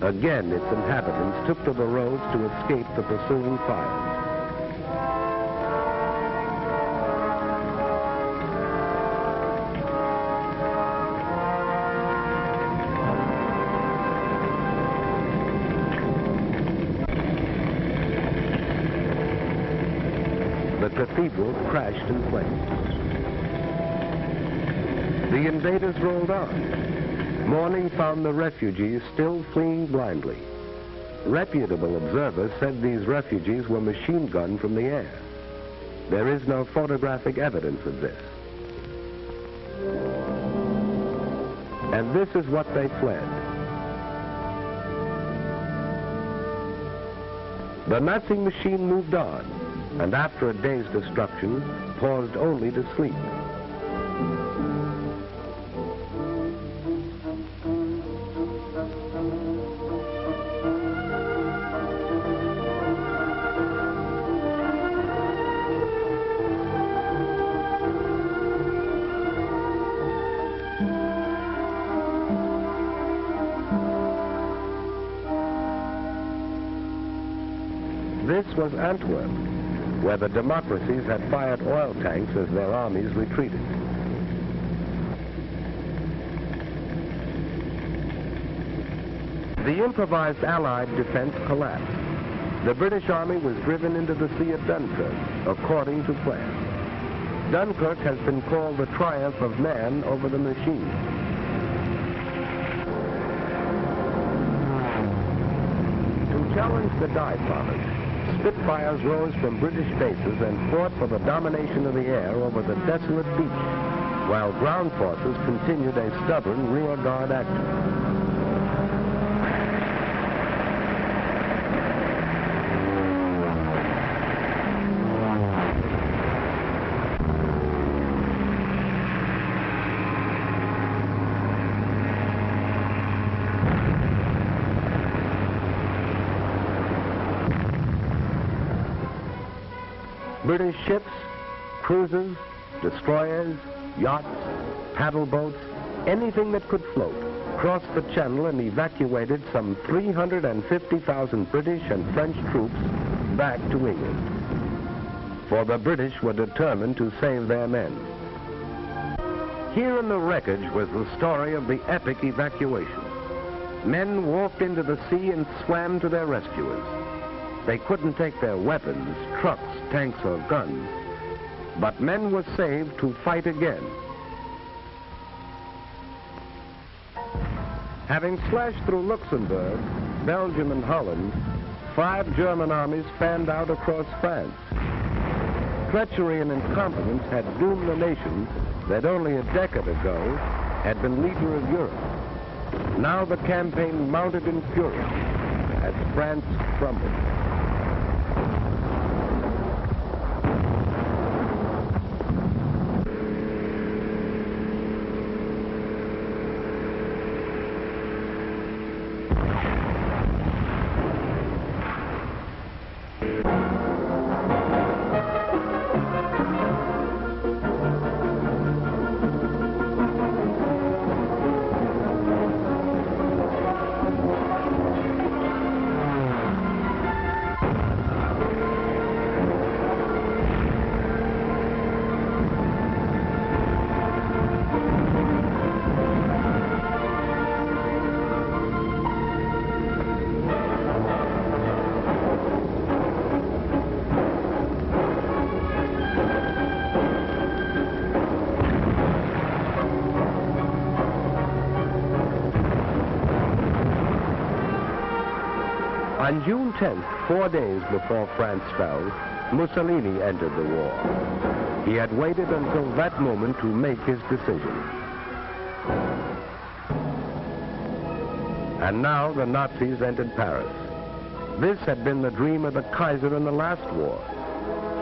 Again, its inhabitants took to the roads to escape the pursuing fires. The cathedral crashed in flames. The invaders rolled on. Morning found the refugees still fleeing blindly. Reputable observers said these refugees were machine gunned from the air. There is no photographic evidence of this. And this is what they fled. The Nazi machine moved on, and after a day's destruction, paused only to sleep. This was Antwerp, where the democracies had fired oil tanks as their armies retreated. The improvised Allied defense collapsed. The British Army was driven into the sea at Dunkirk, according to plan. Dunkirk has been called the triumph of man over the machine. To challenge the Die Bombers, Spitfires rose from British bases and fought for the domination of the air over the desolate beach, while ground forces continued a stubborn rear guard action. British ships, cruisers, destroyers, yachts, paddle boats, anything that could float, crossed the channel and evacuated some 350,000 British and French troops back to England. For the British were determined to save their men. Here in the wreckage was the story of the epic evacuation. Men walked into the sea and swam to their rescuers. They couldn't take their weapons, trucks, tanks, or guns, but men were saved to fight again. Having slashed through Luxembourg, Belgium, and Holland, 5 German armies fanned out across France. Treachery and incompetence had doomed the nation that only a decade ago had been leader of Europe. Now the campaign mounted in fury as France crumbled. On June 10th, 4 days before France fell, Mussolini entered the war. He had waited until that moment to make his decision. And now the Nazis entered Paris. This had been the dream of the Kaiser in the last war.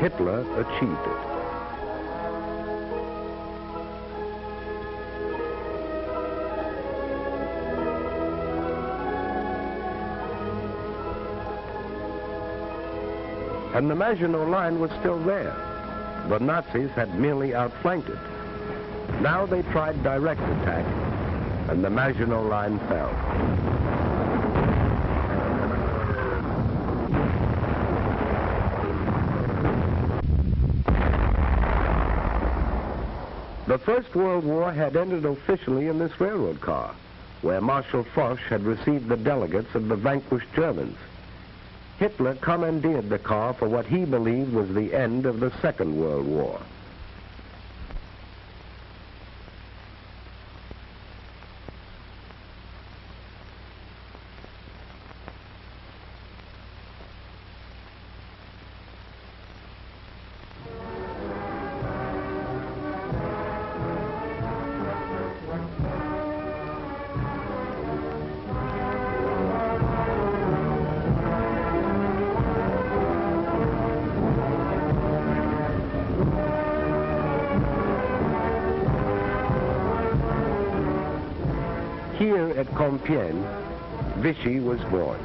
Hitler achieved it. And the Maginot Line was still there. The Nazis had merely outflanked it. Now they tried direct attack, and the Maginot Line fell. First World War had ended officially in this railroad car, where Marshal Foch had received the delegates of the vanquished Germans. Hitler commandeered the car for what he believed was the end of the Second World War. Here at Compiègne, Vichy was born.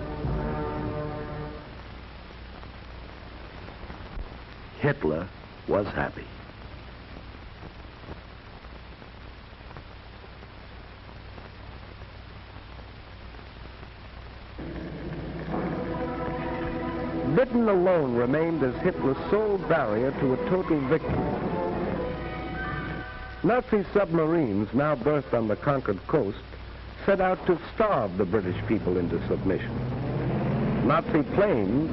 Hitler was happy. Britain alone remained as Hitler's sole barrier to a total victory. Nazi submarines, now berthed on the conquered coast, set out to starve the British people into submission. Nazi planes,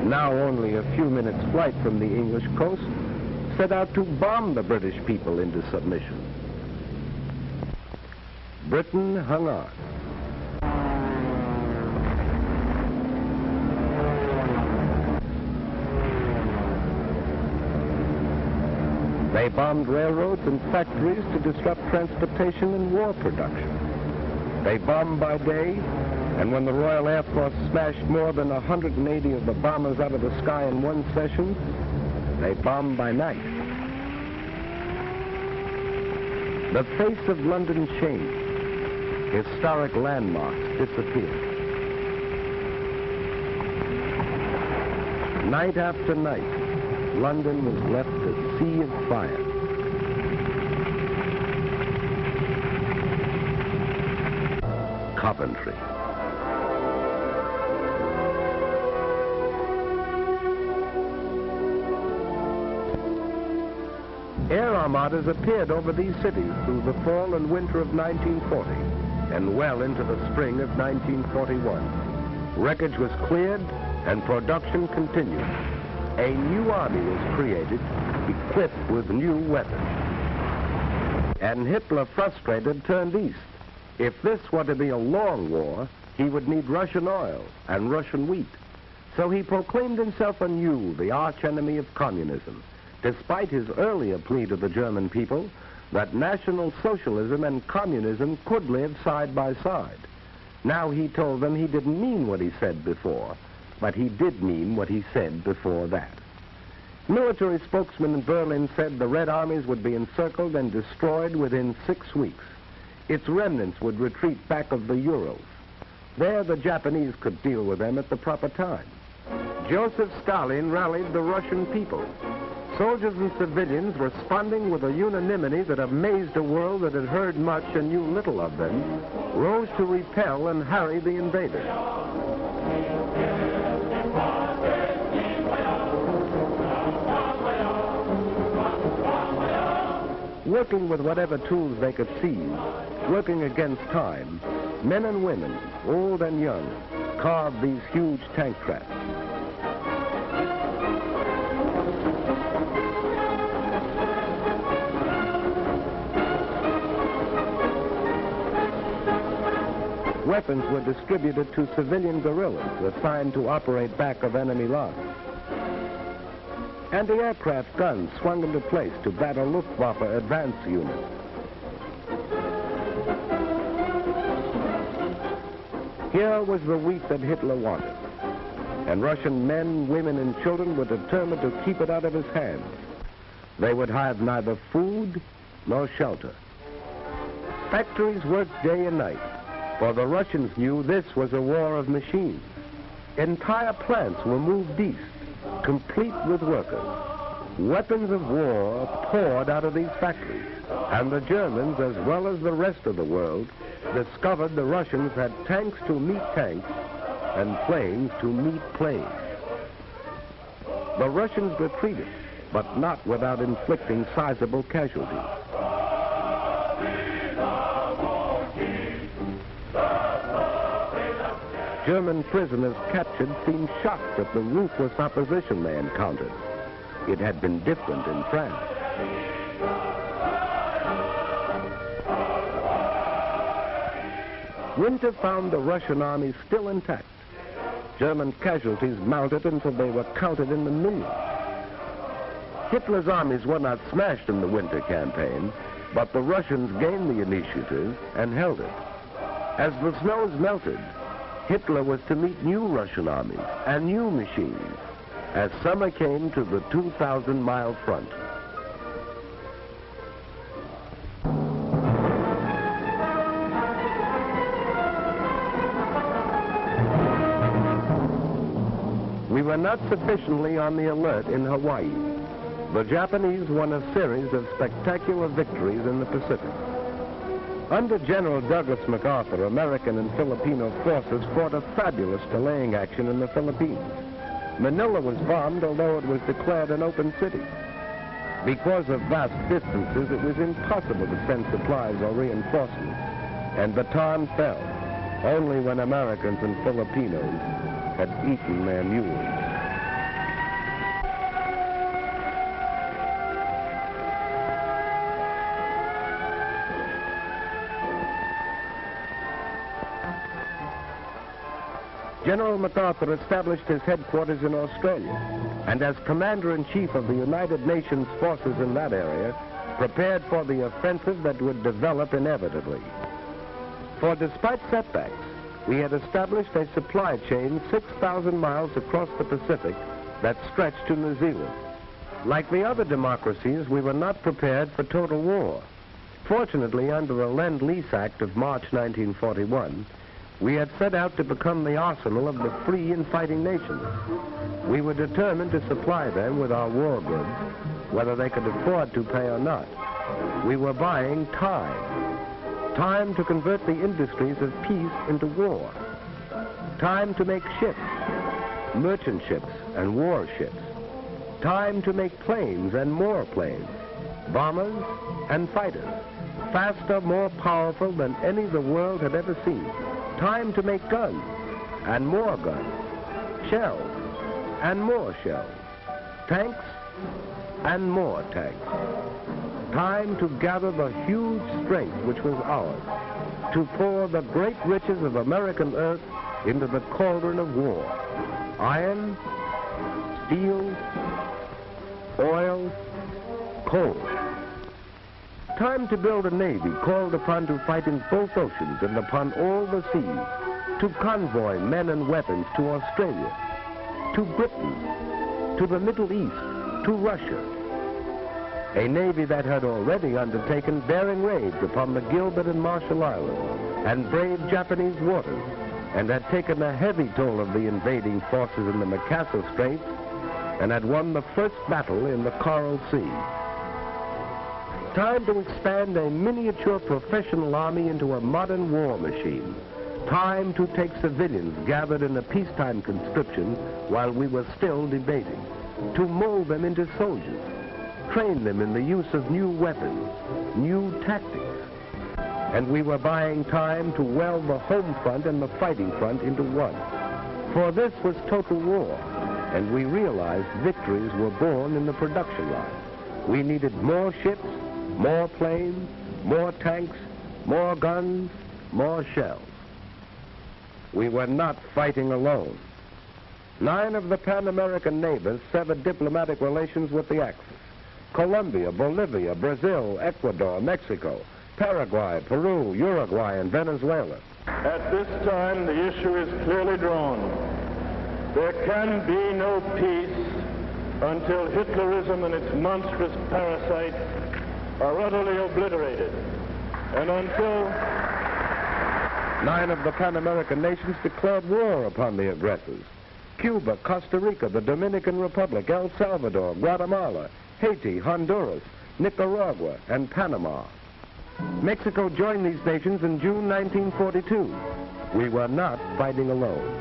now only a few minutes' flight from the English coast, set out to bomb the British people into submission. Britain hung on. They bombed railroads and factories to disrupt transportation and war production. They bombed by day, and when the Royal Air Force smashed more than 180 of the bombers out of the sky in one session, they bombed by night. The face of London changed. Historic landmarks disappeared. Night after night, London was left a sea of fire. Coventry. Air armadas appeared over these cities through the fall and winter of 1940 and well into the spring of 1941. Wreckage was cleared and production continued. A new army was created, equipped with new weapons. And Hitler, frustrated, turned east. If this were to be a long war, he would need Russian oil and Russian wheat. So he proclaimed himself anew the archenemy of communism, despite his earlier plea to the German people that National Socialism and communism could live side by side. Now he told them he didn't mean what he said before, but he did mean what he said before that. Military spokesmen in Berlin said the Red Armies would be encircled and destroyed within 6 weeks. Its remnants would retreat back of the Urals. There the Japanese could deal with them at the proper time. Joseph Stalin rallied the Russian people. Soldiers and civilians, responding with a unanimity that amazed a world that had heard much and knew little of them, rose to repel and harry the invaders. Working with whatever tools they could seize, working against time, men and women, old and young, carved these huge tank traps. Weapons were distributed to civilian guerrillas assigned to operate back of enemy lines. Anti-aircraft guns swung into place to battle Luftwaffe advance units. Here was the wheat that Hitler wanted, and Russian men, women, and children were determined to keep it out of his hands. They would have neither food nor shelter. Factories worked day and night, for the Russians knew this was a war of machines. Entire plants were moved east, complete with workers. Weapons of war poured out of these factories, and the Germans, as well as the rest of the world, discovered the Russians had tanks to meet tanks and planes to meet planes. The Russians retreated, but not without inflicting sizable casualties. German prisoners captured seemed shocked at the ruthless opposition they encountered. It had been different in France. Winter found the Russian army still intact. German casualties mounted until they were counted in the millions. Hitler's armies were not smashed in the winter campaign, but the Russians gained the initiative and held it. As the snows melted, Hitler was to meet new Russian armies and new machines as summer came to the 2,000-mile front. We were not sufficiently on the alert in Hawaii. The Japanese won a series of spectacular victories in the Pacific. Under General Douglas MacArthur, American and Filipino forces fought a fabulous delaying action in the Philippines. Manila was bombed, although it was declared an open city. Because of vast distances, it was impossible to send supplies or reinforcements, and Bataan fell, only when Americans and Filipinos had eaten their mules. General MacArthur established his headquarters in Australia, and as Commander-in-Chief of the United Nations forces in that area, prepared for the offensive that would develop inevitably. For despite setbacks, we had established a supply chain 6,000 miles across the Pacific that stretched to New Zealand. Like the other democracies, we were not prepared for total war. Fortunately, under the Lend-Lease Act of March 1941, we had set out to become the arsenal of the free and fighting nations. We were determined to supply them with our war goods, whether they could afford to pay or not. We were buying time. Time to convert the industries of peace into war. Time to make ships, merchant ships and warships. Time to make planes and more planes, bombers and fighters, faster, more powerful than any the world had ever seen. Time to make guns, and more guns, shells, and more shells, tanks, and more tanks. Time to gather the huge strength which was ours, to pour the great riches of American earth into the cauldron of war. Iron, steel, oil, coal. Time to build a navy called upon to fight in both oceans and upon all the seas, to convoy men and weapons to Australia, to Britain, to the Middle East, to Russia. A navy that had already undertaken daring raids upon the Gilbert and Marshall Islands and braved Japanese waters, and had taken a heavy toll of the invading forces in the Makassar Straits, and had won the first battle in the Coral Sea. Time to expand a miniature professional army into a modern war machine. Time to take civilians gathered in a peacetime conscription while we were still debating. To mold them into soldiers. Train them in the use of new weapons, new tactics. And we were buying time to weld the home front and the fighting front into one. For this was total war, and we realized victories were born in the production line. We needed more ships, more planes, more tanks, more guns, more shells. We were not fighting alone. 9 of the Pan-American neighbors severed diplomatic relations with the Axis. Colombia, Bolivia, Brazil, Ecuador, Mexico, Paraguay, Peru, Uruguay, and Venezuela. At this time, the issue is clearly drawn. There can be no peace until Hitlerism and its monstrous parasites are utterly obliterated, and until 9 of the Pan-American nations declared war upon the aggressors. Cuba, Costa Rica, the Dominican Republic, El Salvador, Guatemala, Haiti, Honduras, Nicaragua, and Panama. Mexico joined these nations in June 1942. We were not fighting alone.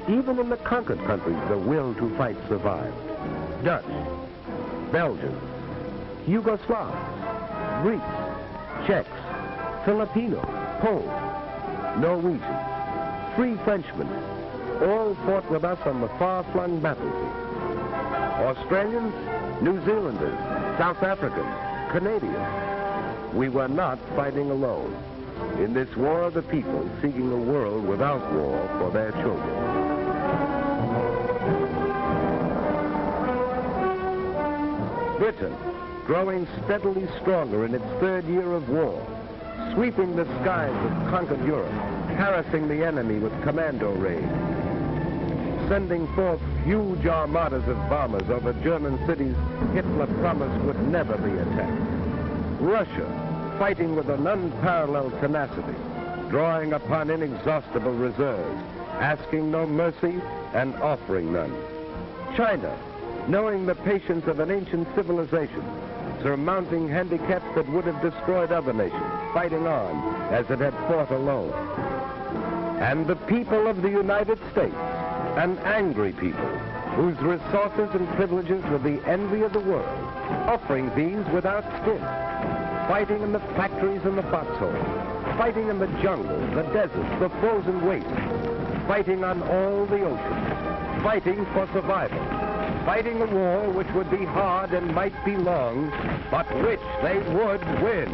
Even in the conquered countries, the will to fight survived. Dutch, Belgians, Yugoslavs, Greeks, Czechs, Filipinos, Poles, Norwegians, free Frenchmen, all fought with us on the far-flung battlefield. Australians, New Zealanders, South Africans, Canadians. We were not fighting alone. In this war of the people seeking a world without war for their children. Britain, growing steadily stronger in its third year of war, sweeping the skies of conquered Europe, harassing the enemy with commando raids, sending forth huge armadas of bombers over German cities Hitler promised would never be attacked. Russia, fighting with an unparalleled tenacity, drawing upon inexhaustible reserves, asking no mercy and offering none. China, knowing the patience of an ancient civilization, surmounting handicaps that would have destroyed other nations, fighting on as it had fought alone. And the people of the United States, an angry people, whose resources and privileges were the envy of the world, offering these without stint, fighting in the factories and the foxholes, fighting in the jungles, the deserts, the frozen wastes, fighting on all the oceans, fighting for survival, fighting a war which would be hard and might be long, but which they would win.